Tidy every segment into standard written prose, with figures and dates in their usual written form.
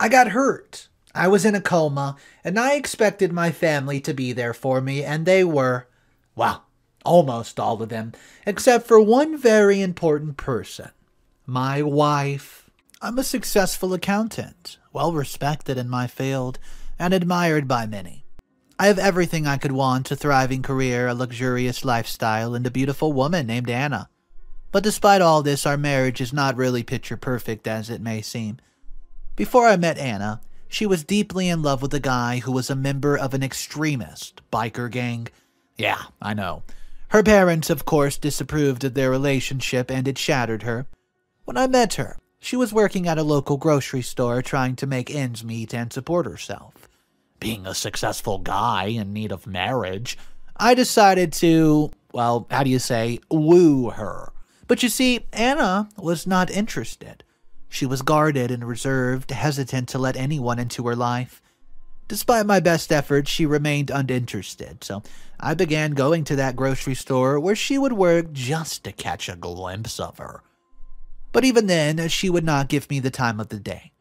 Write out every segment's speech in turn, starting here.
I got hurt. I was in a coma, and I expected my family to be there for me, and they were. Well, almost all of them, except for one very important person. My wife. I'm a successful accountant, well respected in my field, and admired by many. I have everything I could want: a thriving career, a luxurious lifestyle, and a beautiful woman named Anna. But despite all this, our marriage is not really picture perfect as it may seem. Before I met Anna, she was deeply in love with a guy who was a member of an extremist biker gang. Yeah, I know. Her parents, of course, disapproved of their relationship, and it shattered her. When I met her, she was working at a local grocery store trying to make ends meet and support herself. Being a successful guy in need of marriage, I decided to, well, woo her. But you see, Anna was not interested. She was guarded and reserved, hesitant to let anyone into her life. Despite my best efforts, she remained uninterested, so I began going to that grocery store where she would work just to catch a glimpse of her. But even then, she would not give me the time of the day.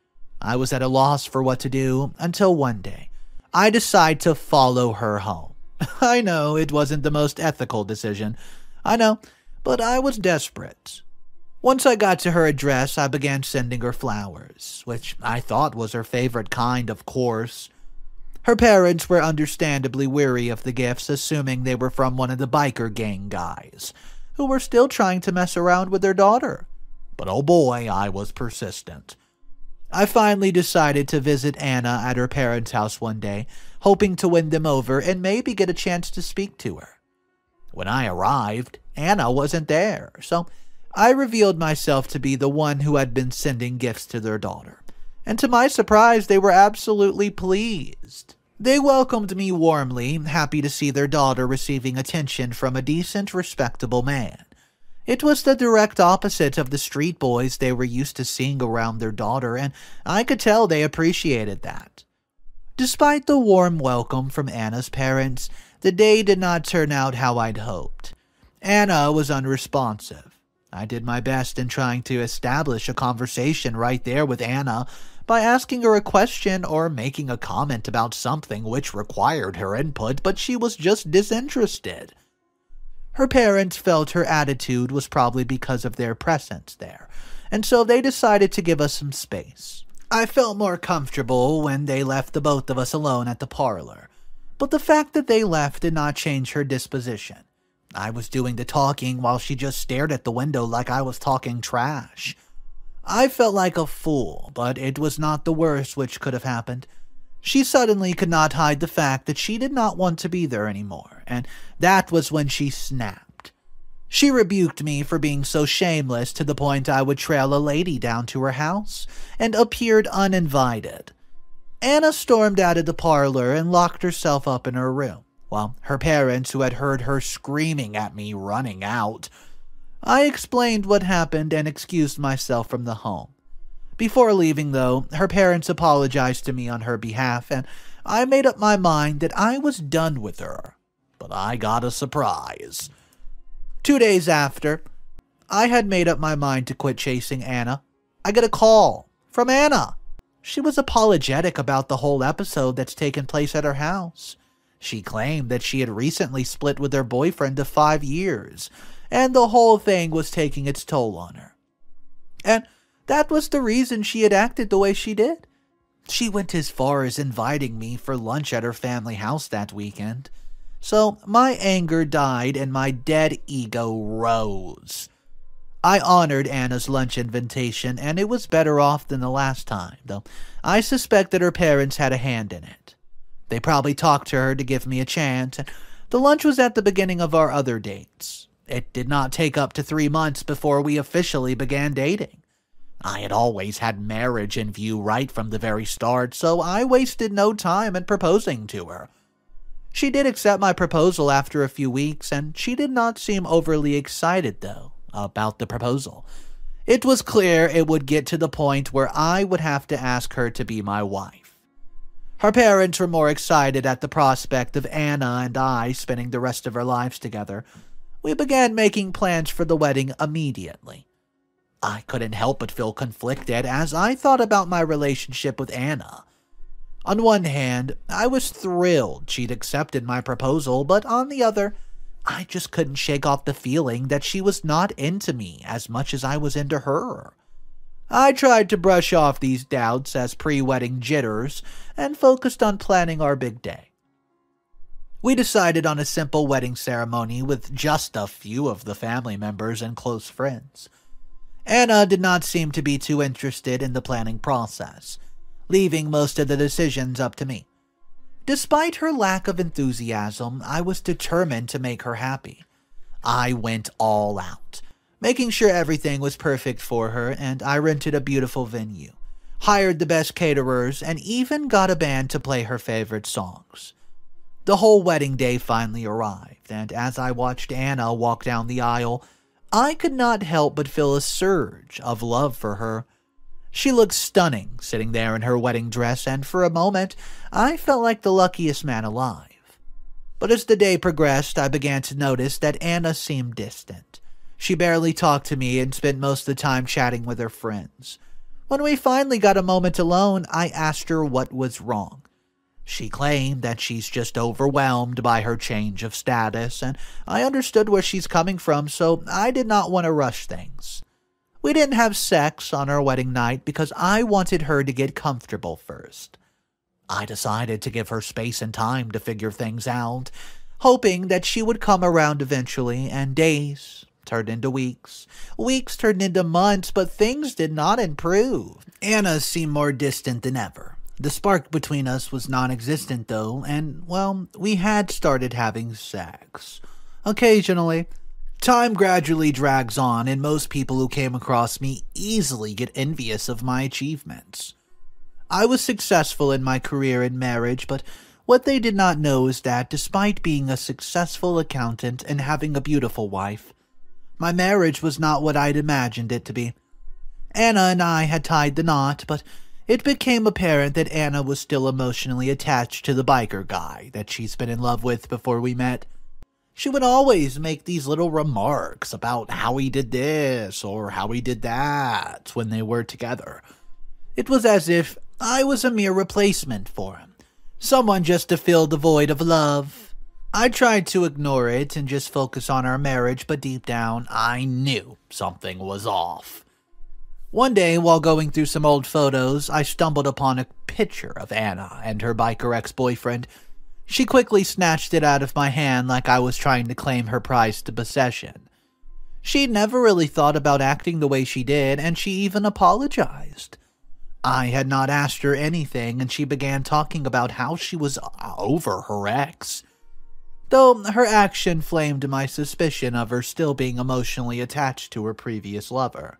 I was at a loss for what to do until one day, I decided to follow her home. I know it wasn't the most ethical decision. I know, but I was desperate. Once I got to her address, I began sending her flowers, which I thought was her favorite kind, of course. Her parents were understandably weary of the gifts, assuming they were from one of the biker gang guys, who were still trying to mess around with their daughter. But oh boy, I was persistent. I finally decided to visit Anna at her parents' house one day, hoping to win them over and maybe get a chance to speak to her. When I arrived, Anna wasn't there, so I revealed myself to be the one who had been sending gifts to their daughter, and to my surprise, they were absolutely pleased. They welcomed me warmly, happy to see their daughter receiving attention from a decent, respectable man. It was the direct opposite of the street boys they were used to seeing around their daughter, and I could tell they appreciated that. Despite the warm welcome from Anna's parents, the day did not turn out how I'd hoped. Anna was unresponsive. I did my best in trying to establish a conversation right there with Anna by asking her a question or making a comment about something which required her input, but she was just disinterested. Her parents felt her attitude was probably because of their presence there, and so they decided to give us some space. I felt more comfortable when they left the both of us alone at the parlor, but the fact that they left did not change her disposition. I was doing the talking while she just stared at the window like I was talking trash. I felt like a fool, but it was not the worst which could have happened. She suddenly could not hide the fact that she did not want to be there anymore, and that was when she snapped. She rebuked me for being so shameless to the point I would trail a lady down to her house, and appeared uninvited. Anna stormed out of the parlor and locked herself up in her room, while her parents, who had heard her screaming at me, running out. I explained what happened and excused myself from the home. Before leaving, though, her parents apologized to me on her behalf, and I made up my mind that I was done with her. But I got a surprise. 2 days after I had made up my mind to quit chasing Anna, I got a call from Anna. She was apologetic about the whole episode that's taken place at her house. She claimed that she had recently split with her boyfriend of 5 years, and the whole thing was taking its toll on her. And that was the reason she had acted the way she did. She went as far as inviting me for lunch at her family house that weekend. So my anger died and my dead ego rose. I honored Anna's lunch invitation, and it was better off than the last time, though I suspect that her parents had a hand in it. They probably talked to her to give me a chance, and the lunch was at the beginning of our other dates. It did not take up to 3 months before we officially began dating. I had always had marriage in view right from the very start, so I wasted no time in proposing to her. She did accept my proposal after a few weeks, and she did not seem overly excited, though, about the proposal. It was clear it would get to the point where I would have to ask her to be my wife. Her parents were more excited at the prospect of Anna and I spending the rest of our lives together. We began making plans for the wedding immediately. I couldn't help but feel conflicted as I thought about my relationship with Anna. On one hand, I was thrilled she'd accepted my proposal, but on the other, I just couldn't shake off the feeling that she was not into me as much as I was into her. I tried to brush off these doubts as pre-wedding jitters and focused on planning our big day. We decided on a simple wedding ceremony with just a few of the family members and close friends. Anna did not seem to be too interested in the planning process, leaving most of the decisions up to me. Despite her lack of enthusiasm, I was determined to make her happy. I went all out, making sure everything was perfect for her, and I rented a beautiful venue, hired the best caterers, and even got a band to play her favorite songs. The whole wedding day finally arrived, and as I watched Anna walk down the aisle, I could not help but feel a surge of love for her. She looked stunning, sitting there in her wedding dress, and for a moment, I felt like the luckiest man alive. But as the day progressed, I began to notice that Anna seemed distant. She barely talked to me and spent most of the time chatting with her friends. When we finally got a moment alone, I asked her what was wrong. She claimed that she's just overwhelmed by her change of status, and I understood where she's coming from, so I did not want to rush things. We didn't have sex on our wedding night because I wanted her to get comfortable first. I decided to give her space and time to figure things out, hoping that she would come around eventually, and days turned into weeks. Weeks turned into months, but things did not improve. Anna seemed more distant than ever. The spark between us was non-existent though, and, well, we had started having sex. Occasionally. Time gradually drags on, and most people who came across me easily get envious of my achievements. I was successful in my career and marriage, but what they did not know is that despite being a successful accountant and having a beautiful wife, my marriage was not what I'd imagined it to be. Anna and I had tied the knot, but it became apparent that Anna was still emotionally attached to the biker guy that she's been in love with before we met. She would always make these little remarks about how he did this or how he did that when they were together. It was as if I was a mere replacement for him, someone just to fill the void of love. I tried to ignore it and just focus on our marriage, but deep down, I knew something was off. One day, while going through some old photos, I stumbled upon a picture of Anna and her biker ex-boyfriend. She quickly snatched it out of my hand like I was trying to claim her prized possession. She never really thought about acting the way she did, and she even apologized. I had not asked her anything, and she began talking about how she was over her ex. Though her action flamed my suspicion of her still being emotionally attached to her previous lover.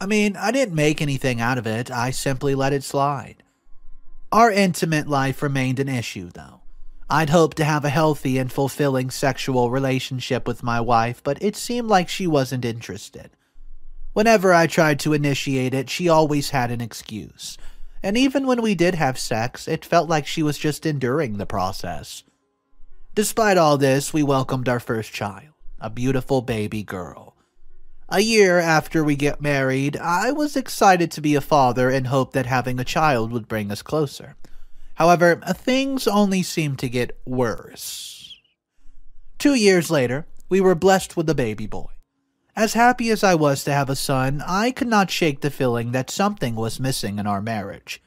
I mean, I didn't make anything out of it, I simply let it slide. Our intimate life remained an issue, though. I'd hoped to have a healthy and fulfilling sexual relationship with my wife, but it seemed like she wasn't interested. Whenever I tried to initiate it, she always had an excuse. And even when we did have sex, it felt like she was just enduring the process. Despite all this, we welcomed our first child, a beautiful baby girl. A year after we get married, I was excited to be a father and hoped that having a child would bring us closer. However, things only seemed to get worse. 2 years later, we were blessed with a baby boy. As happy as I was to have a son, I could not shake the feeling that something was missing in our marriage.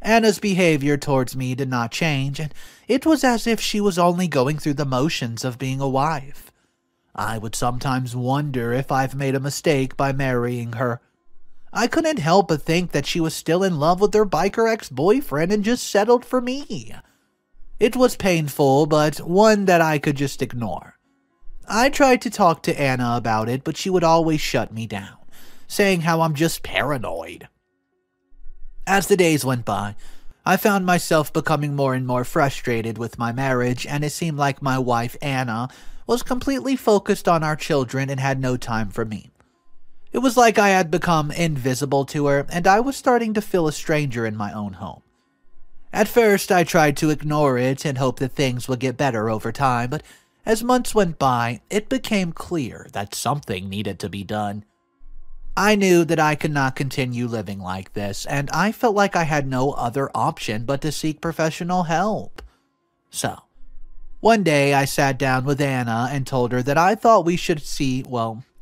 Anna's behavior towards me did not change, and it was as if she was only going through the motions of being a wife. I would sometimes wonder if I've made a mistake by marrying her. I couldn't help but think that she was still in love with her biker ex-boyfriend and just settled for me. It was painful, but one that I could just ignore. I tried to talk to Anna about it, but she would always shut me down, saying how I'm just paranoid. As the days went by, I found myself becoming more and more frustrated with my marriage, and it seemed like my wife, Anna, was completely focused on our children and had no time for me. It was like I had become invisible to her, and I was starting to feel a stranger in my own home. At first, I tried to ignore it and hope that things would get better over time, but as months went by, it became clear that something needed to be done. I knew that I could not continue living like this, and I felt like I had no other option but to seek professional help. So, one day I sat down with Anna and told her that I thought we should see,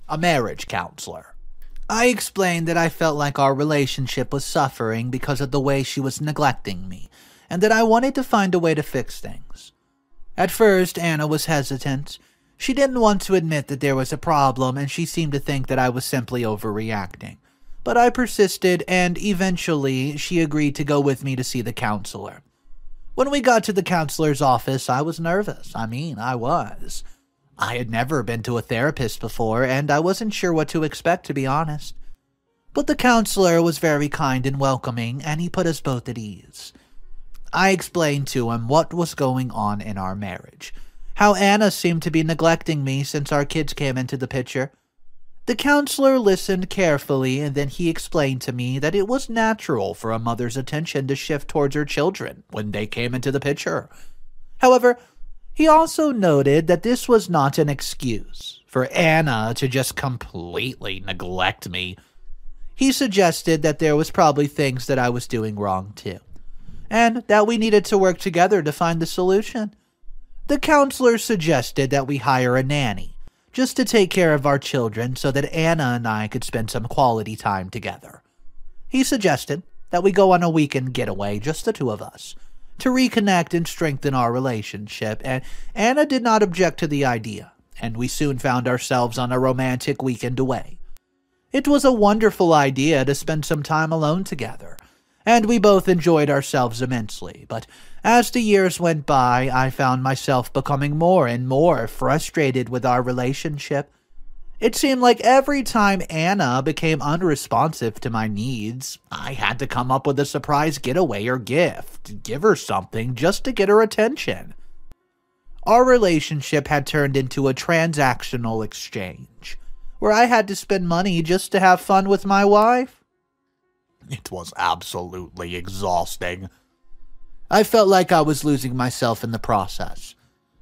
a marriage counselor. I explained that I felt like our relationship was suffering because of the way she was neglecting me, and that I wanted to find a way to fix things. At first, Anna was hesitant. She didn't want to admit that there was a problem, and she seemed to think that I was simply overreacting. But I persisted, and eventually she agreed to go with me to see the counselor. When we got to the counselor's office, I was nervous. I was. I had never been to a therapist before, and I wasn't sure what to expect, to be honest. But the counselor was very kind and welcoming, and he put us both at ease. I explained to him what was going on in our marriage, how Anna seemed to be neglecting me since our kids came into the picture. The counselor listened carefully, and then he explained to me that it was natural for a mother's attention to shift towards her children when they came into the picture. However, he also noted that this was not an excuse for Anna to just completely neglect me. He suggested that there was probably things that I was doing wrong too, and that we needed to work together to find the solution. The counselor suggested that we hire a nanny, just to take care of our children so that Anna and I could spend some quality time together. He suggested that we go on a weekend getaway, just the two of us, to reconnect and strengthen our relationship, and Anna did not object to the idea, and we soon found ourselves on a romantic weekend away. It was a wonderful idea to spend some time alone together, and we both enjoyed ourselves immensely, but as the years went by, I found myself becoming more and more frustrated with our relationship. It seemed like every time Anna became unresponsive to my needs, I had to come up with a surprise getaway or gift, give her something just to get her attention. Our relationship had turned into a transactional exchange, where I had to spend money just to have fun with my wife. It was absolutely exhausting. I felt like I was losing myself in the process.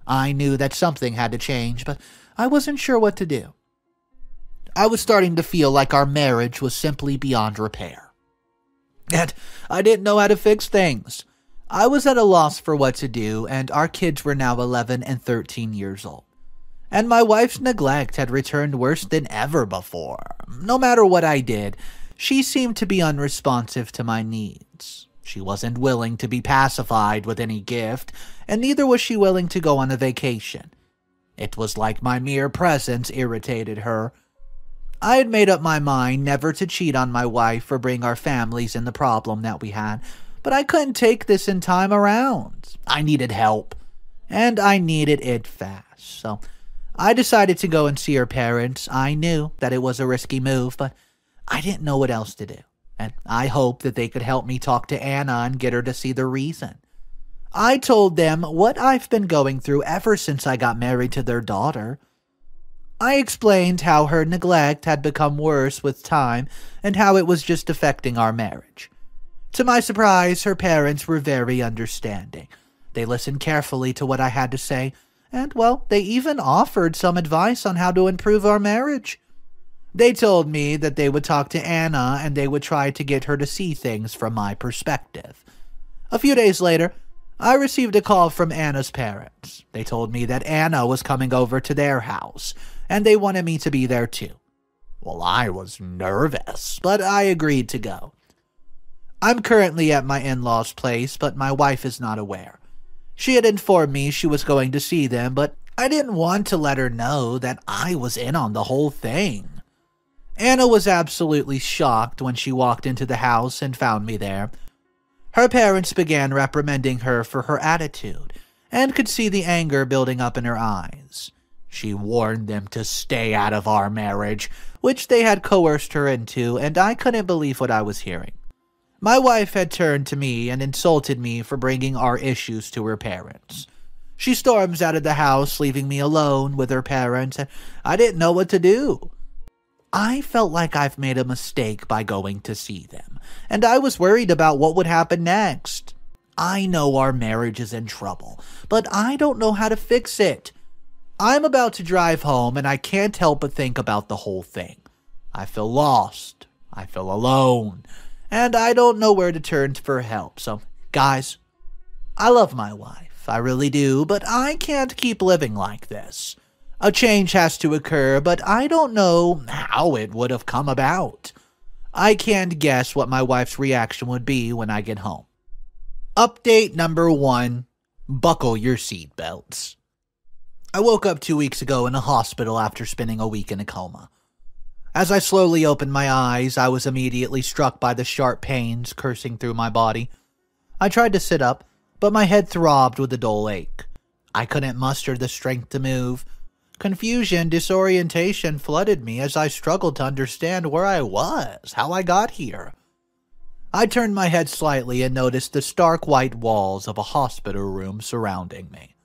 I knew that something had to change, but I wasn't sure what to do. I was starting to feel like our marriage was simply beyond repair. And I didn't know how to fix things. I was at a loss for what to do, and our kids were now 11 and 13 years old. And my wife's neglect had returned worse than ever before. No matter what I did, she seemed to be unresponsive to my needs. She wasn't willing to be pacified with any gift, and neither was she willing to go on a vacation. It was like my mere presence irritated her. I had made up my mind never to cheat on my wife or bring our families in the problem that we had, but I couldn't take this in time around. I needed help, and I needed it fast, so I decided to go and see her parents. I knew that it was a risky move, but I didn't know what else to do, and I hoped that they could help me talk to Anna and get her to see the reason. I told them what I've been going through ever since I got married to their daughter. I explained how her neglect had become worse with time and how it was just affecting our marriage. To my surprise, her parents were very understanding. They listened carefully to what I had to say, and, they even offered some advice on how to improve our marriage. They told me that they would talk to Anna and they would try to get her to see things from my perspective. A few days later, I received a call from Anna's parents. They told me that Anna was coming over to their house, and they wanted me to be there too. I was nervous, but I agreed to go. I'm currently at my in-laws' place, but my wife is not aware. She had informed me she was going to see them, but I didn't want to let her know that I was in on the whole thing. Anna was absolutely shocked when she walked into the house and found me there. Her parents began reprimanding her for her attitude, and could see the anger building up in her eyes. She warned them to stay out of our marriage, which they had coerced her into, and I couldn't believe what I was hearing. My wife had turned to me and insulted me for bringing our issues to her parents. She storms out of the house, leaving me alone with her parents, and I didn't know what to do. I felt like I've made a mistake by going to see them, and I was worried about what would happen next. I know our marriage is in trouble, but I don't know how to fix it. I'm about to drive home, and I can't help but think about the whole thing. I feel lost. I feel alone. And I don't know where to turn for help. So, guys, I love my wife. I really do. But I can't keep living like this. A change has to occur, but I don't know how it would have come about. I can't guess what my wife's reaction would be when I get home. Update number 1. Buckle your seatbelts. I woke up 2 weeks ago in a hospital after spending a week in a coma. As I slowly opened my eyes, I was immediately struck by the sharp pains coursing through my body. I tried to sit up, but my head throbbed with a dull ache. I couldn't muster the strength to move. Confusion, disorientation flooded me as I struggled to understand where I was, how I got here. I turned my head slightly and noticed the stark white walls of a hospital room surrounding me.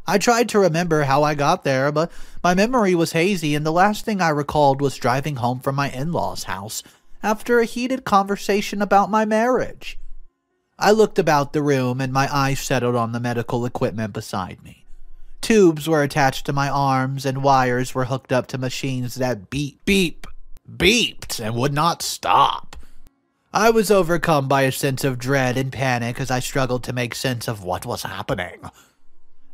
I tried to remember how I got there, but my memory was hazy, and the last thing I recalled was driving home from my in-laws' house after a heated conversation about my marriage. I looked about the room, and my eyes settled on the medical equipment beside me. Tubes were attached to my arms, and wires were hooked up to machines that beeped, and would not stop. I was overcome by a sense of dread and panic as I struggled to make sense of what was happening.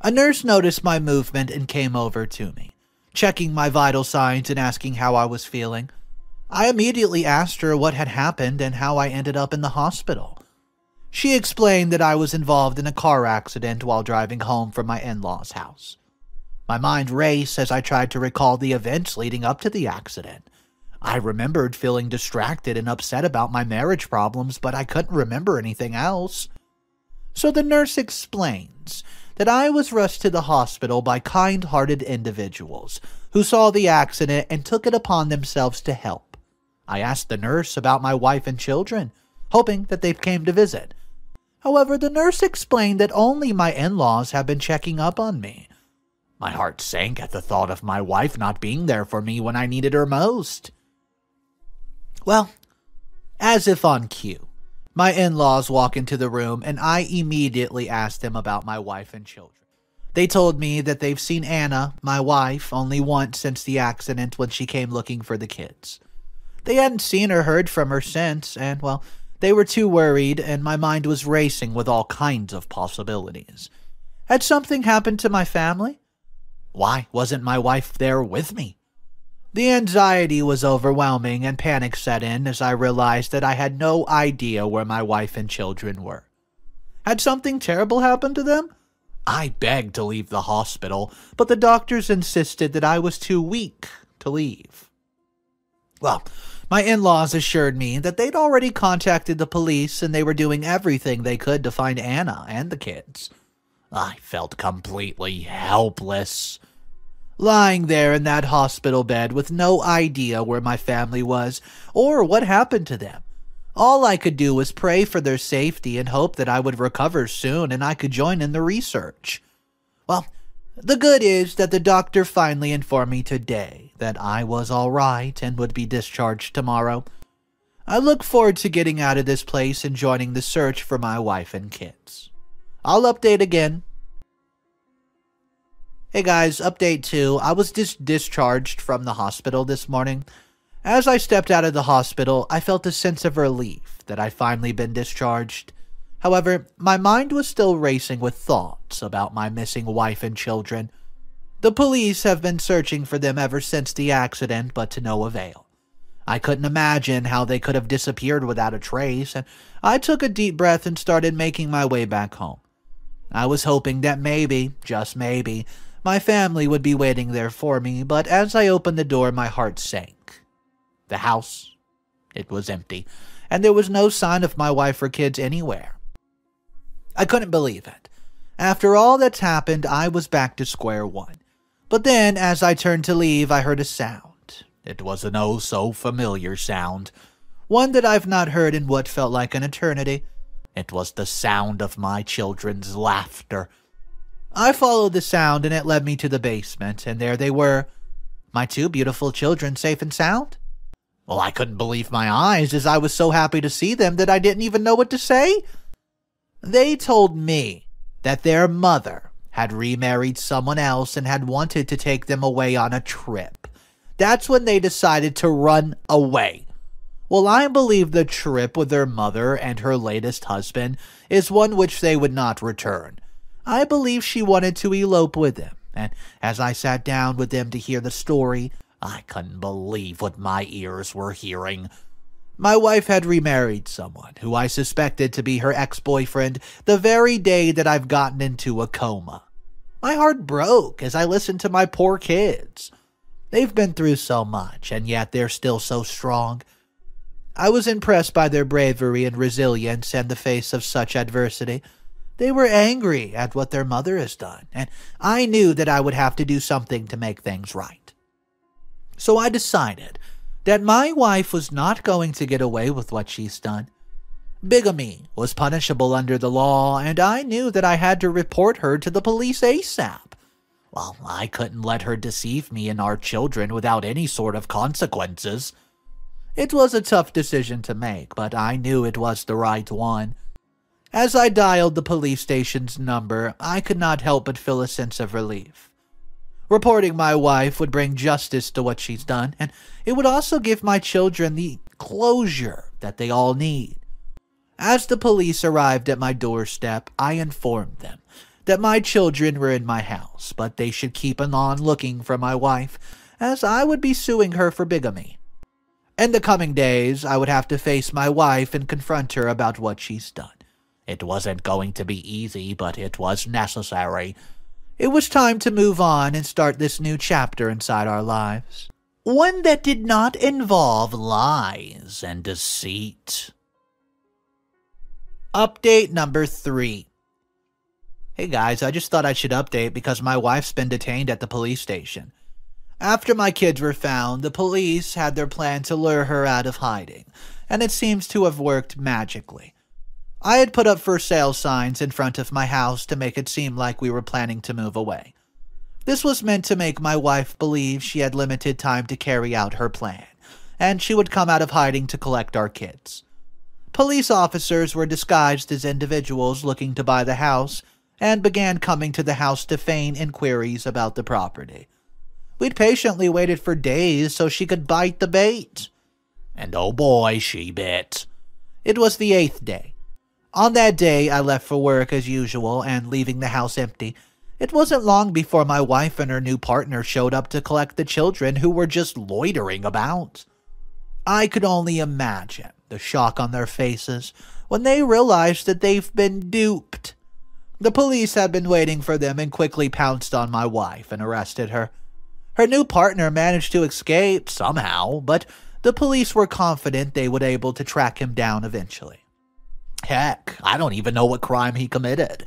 A nurse noticed my movement and came over to me, checking my vital signs and asking how I was feeling. I immediately asked her what had happened and how I ended up in the hospital. She explained that I was involved in a car accident while driving home from my in-laws' house. My mind raced as I tried to recall the events leading up to the accident. I remembered feeling distracted and upset about my marriage problems, but I couldn't remember anything else. So the nurse explains that I was rushed to the hospital by kind-hearted individuals who saw the accident and took it upon themselves to help. I asked the nurse about my wife and children, hoping that they came to visit. However, the nurse explained that only my in-laws have been checking up on me. My heart sank at the thought of my wife not being there for me when I needed her most. Well, as if on cue, my in-laws walk into the room, and I immediately asked them about my wife and children. They told me that they've seen Anna, my wife, only once since the accident when she came looking for the kids. They hadn't seen or heard from her since, and, well, they were too worried, and my mind was racing with all kinds of possibilities. Had something happened to my family? Why wasn't my wife there with me? The anxiety was overwhelming, and panic set in as I realized that I had no idea where my wife and children were. Had something terrible happened to them? I begged to leave the hospital, but the doctors insisted that I was too weak to leave. Well, my in-laws assured me that they'd already contacted the police and they were doing everything they could to find Anna and the kids. I felt completely helpless. Lying there in that hospital bed with no idea where my family was or what happened to them. All I could do was pray for their safety and hope that I would recover soon and I could join in the research. Well, the good is that the doctor finally informed me today that I was all right and would be discharged tomorrow. I look forward to getting out of this place and joining the search for my wife and kids. I'll update again. Hey guys, update 2. I was discharged from the hospital this morning. As I stepped out of the hospital, I felt a sense of relief that I'd finally been discharged. However, my mind was still racing with thoughts about my missing wife and children. The police have been searching for them ever since the accident, but to no avail. I couldn't imagine how they could have disappeared without a trace, and I took a deep breath and started making my way back home. I was hoping that maybe, just maybe, my family would be waiting there for me, but as I opened the door, my heart sank. The house, it was empty, and there was no sign of my wife or kids anywhere. I couldn't believe it. After all that's happened, I was back to square one. But then, as I turned to leave, I heard a sound. It was an oh-so-familiar sound, one that I've not heard in what felt like an eternity. It was the sound of my children's laughter. I followed the sound, and it led me to the basement, and there they were, my 2 beautiful children safe and sound. Well, I couldn't believe my eyes, as I was so happy to see them that I didn't even know what to say. They told me that their mother had remarried someone else and had wanted to take them away on a trip. That's when they decided to run away. Well, I believe the trip with their mother and her latest husband is one which they would not return. I believe she wanted to elope with him, and as I sat down with them to hear the story, I couldn't believe what my ears were hearing. My wife had remarried someone who I suspected to be her ex-boyfriend the very day that I've gotten into a coma. My heart broke as I listened to my poor kids. They've been through so much, and yet they're still so strong. I was impressed by their bravery and resilience in the face of such adversity. They were angry at what their mother has done, and I knew that I would have to do something to make things right. So I decided that my wife was not going to get away with what she's done. Bigamy was punishable under the law, and I knew that I had to report her to the police ASAP. Well, I couldn't let her deceive me and our children without any sort of consequences. It was a tough decision to make, but I knew it was the right one. As I dialed the police station's number, I could not help but feel a sense of relief. Reporting my wife would bring justice to what she's done, and it would also give my children the closure that they all need. As the police arrived at my doorstep, I informed them that my children were in my house, but they should keep on looking for my wife, as I would be suing her for bigamy. In the coming days, I would have to face my wife and confront her about what she's done. It wasn't going to be easy, but it was necessary. It was time to move on and start this new chapter inside our lives. One that did not involve lies and deceit. Update number 3. Hey guys, I just thought I should update because my wife's been detained at the police station. After my kids were found, the police had their plan to lure her out of hiding, and it seems to have worked magically. I had put up for sale signs in front of my house to make it seem like we were planning to move away. This was meant to make my wife believe she had limited time to carry out her plan, and she would come out of hiding to collect our kids. Police officers were disguised as individuals looking to buy the house, and began coming to the house to feign inquiries about the property. We'd patiently waited for days so she could bite the bait. And oh boy, she bit. It was the 8th day. On that day, I left for work as usual and leaving the house empty. It wasn't long before my wife and her new partner showed up to collect the children who were just loitering about. I could only imagine the shock on their faces when they realized that they've been duped. The police had been waiting for them and quickly pounced on my wife and arrested her. Her new partner managed to escape somehow, but the police were confident they would be able to track him down eventually. Heck, I don't even know what crime he committed.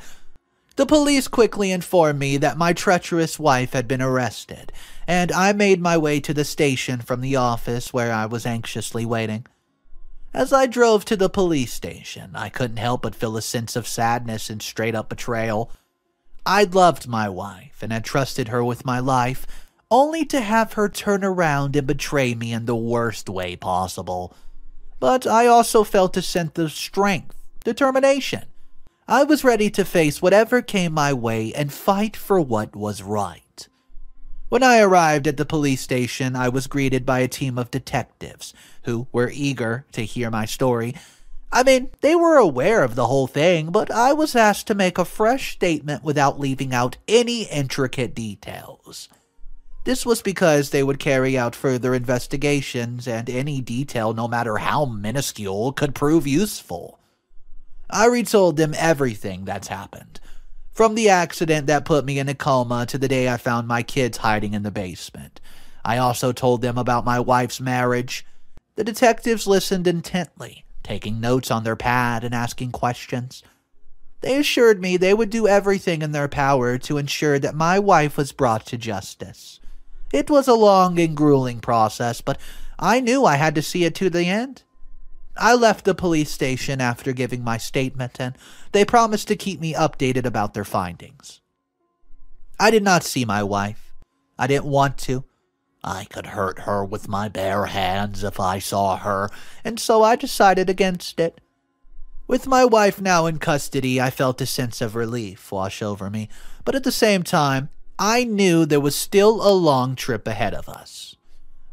The police quickly informed me that my treacherous wife had been arrested, and I made my way to the station from the office where I was anxiously waiting. As I drove to the police station, I couldn't help but feel a sense of sadness and straight-up betrayal. I'd loved my wife and had trusted her with my life, only to have her turn around and betray me in the worst way possible. But I also felt a sense of strength, determination. I was ready to face whatever came my way and fight for what was right. When I arrived at the police station, I was greeted by a team of detectives who were eager to hear my story. I mean, they were aware of the whole thing, but I was asked to make a fresh statement without leaving out any intricate details. This was because they would carry out further investigations, and any detail, no matter how minuscule, could prove useful. I retold them everything that's happened, from the accident that put me in a coma to the day I found my kids hiding in the basement. I also told them about my wife's marriage. The detectives listened intently, taking notes on their pad and asking questions. They assured me they would do everything in their power to ensure that my wife was brought to justice. It was a long and grueling process, but I knew I had to see it to the end. I left the police station after giving my statement, and they promised to keep me updated about their findings. I did not see my wife. I didn't want to. I could hurt her with my bare hands if I saw her, and so I decided against it. With my wife now in custody, I felt a sense of relief wash over me, but at the same time, I knew there was still a long trip ahead of us.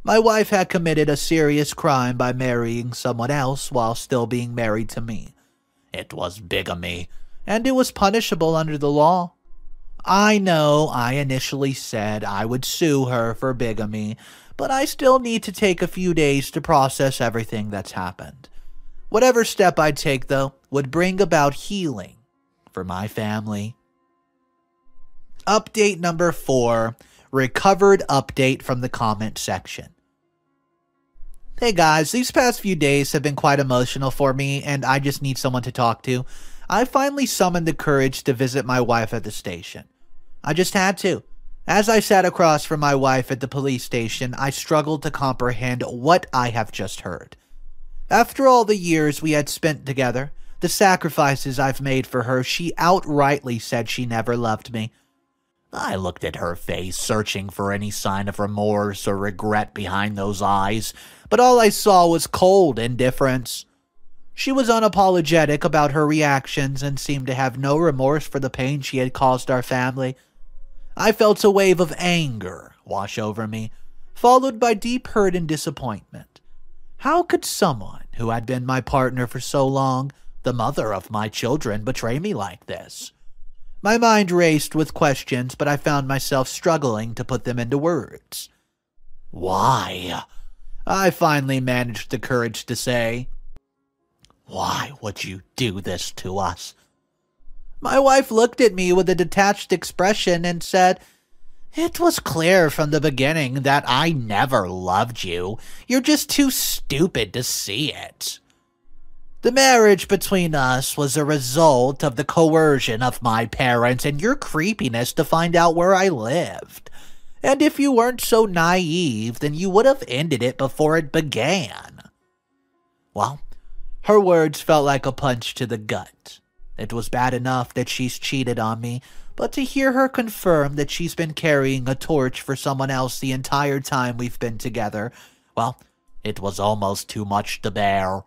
My wife had committed a serious crime by marrying someone else while still being married to me. It was bigamy, and it was punishable under the law. I know I initially said I would sue her for bigamy, but I still need to take a few days to process everything that's happened. Whatever step I take, though, would bring about healing for my family. Update number 4, recovered update from the comment section. Hey guys, these past few days have been quite emotional for me, and I just need someone to talk to. I finally summoned the courage to visit my wife at the station. I just had to. As I sat across from my wife at the police station, I struggled to comprehend what I have just heard. After all the years we had spent together, the sacrifices I've made for her, she outrightly said she never loved me. I looked at her face, searching for any sign of remorse or regret behind those eyes, but all I saw was cold indifference. She was unapologetic about her reactions and seemed to have no remorse for the pain she had caused our family. I felt a wave of anger wash over me, followed by deep hurt and disappointment. How could someone who had been my partner for so long, the mother of my children, betray me like this? My mind raced with questions, but I found myself struggling to put them into words. Why? I finally managed the courage to say. Why would you do this to us? My wife looked at me with a detached expression and said, It was clear from the beginning that I never loved you. You're just too stupid to see it. The marriage between us was a result of the coercion of my parents and your creepiness to find out where I lived. And if you weren't so naive, then you would have ended it before it began. Well, her words felt like a punch to the gut. It was bad enough that she's cheated on me, but to hear her confirm that she's been carrying a torch for someone else the entire time we've been together, well, it was almost too much to bear.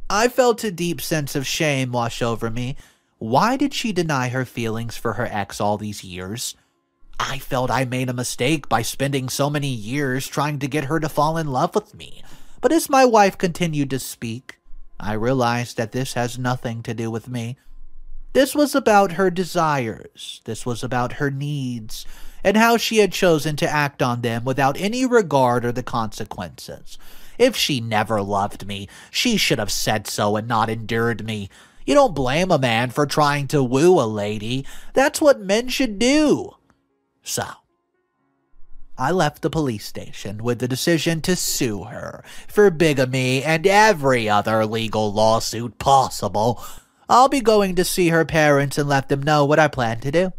I felt a deep sense of shame wash over me. Why did she deny her feelings for her ex all these years? I felt I made a mistake by spending so many years trying to get her to fall in love with me. But as my wife continued to speak, I realized that this has nothing to do with me. This was about her desires. This was about her needs, and how she had chosen to act on them without any regard or the consequences. If she never loved me, she should have said so and not endured me. You don't blame a man for trying to woo a lady. That's what men should do. So, I left the police station with the decision to sue her for bigamy and every other legal lawsuit possible. I'll be going to see her parents and let them know what I plan to do.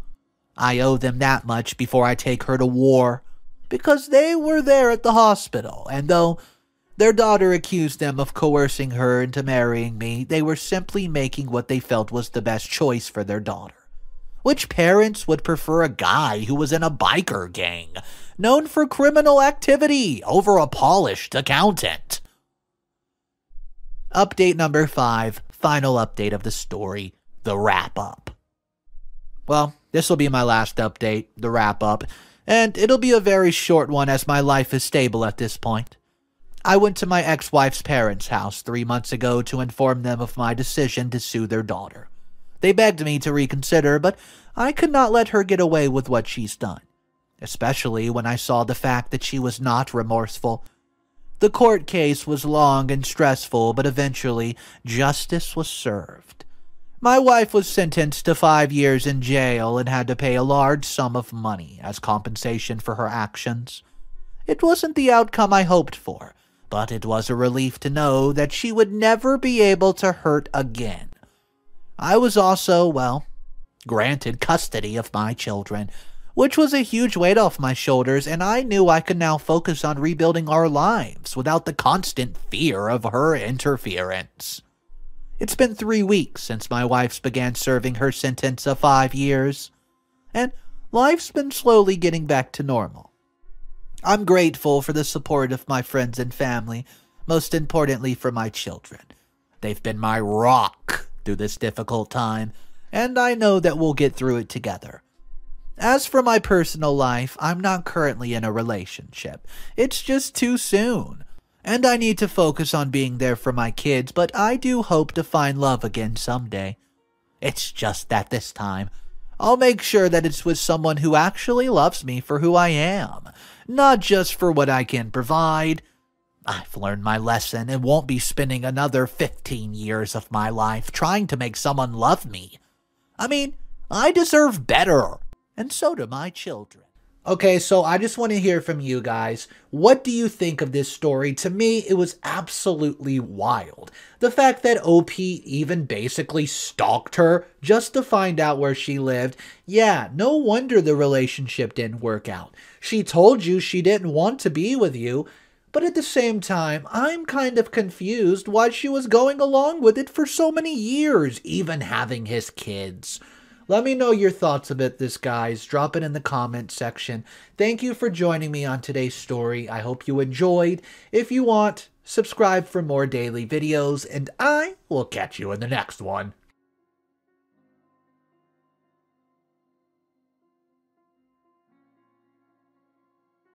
I owe them that much before I take her to war, because they were there at the hospital, and though their daughter accused them of coercing her into marrying me, they were simply making what they felt was the best choice for their daughter. Which parents would prefer a guy who was in a biker gang, known for criminal activity, over a polished accountant? Update number 5, final update of the story, the wrap-up. Well, this will be my last update, the wrap-up, and it'll be a very short one as my life is stable at this point. I went to my ex-wife's parents' house 3 months ago to inform them of my decision to sue their daughter. They begged me to reconsider, but I could not let her get away with what she's done, especially when I saw the fact that she was not remorseful. The court case was long and stressful, but eventually justice was served. My wife was sentenced to 5 years in jail and had to pay a large sum of money as compensation for her actions. It wasn't the outcome I hoped for, but it was a relief to know that she would never be able to hurt again. I was also, well, granted custody of my children, which was a huge weight off my shoulders, and I knew I could now focus on rebuilding our lives without the constant fear of her interference. It's been 3 weeks since my wife's began serving her sentence of 5 years, and life's been slowly getting back to normal. I'm grateful for the support of my friends and family, most importantly for my children. They've been my rock through this difficult time, and I know that we'll get through it together. As for my personal life, I'm not currently in a relationship. It's just too soon. And I need to focus on being there for my kids, but I do hope to find love again someday. It's just that this time, I'll make sure that it's with someone who actually loves me for who I am, not just for what I can provide. I've learned my lesson and won't be spending another 15 years of my life trying to make someone love me. I mean, I deserve better, and so do my children. Okay, so I just want to hear from you guys. What do you think of this story? To me, it was absolutely wild. The fact that OP even basically stalked her just to find out where she lived. Yeah, no wonder the relationship didn't work out. She told you she didn't want to be with you, but at the same time, I'm kind of confused why she was going along with it for so many years, even having his kids. Let me know your thoughts about this, guys. Drop it in the comment section. Thank you for joining me on today's story. I hope you enjoyed. If you want, subscribe for more daily videos, and I will catch you in the next one.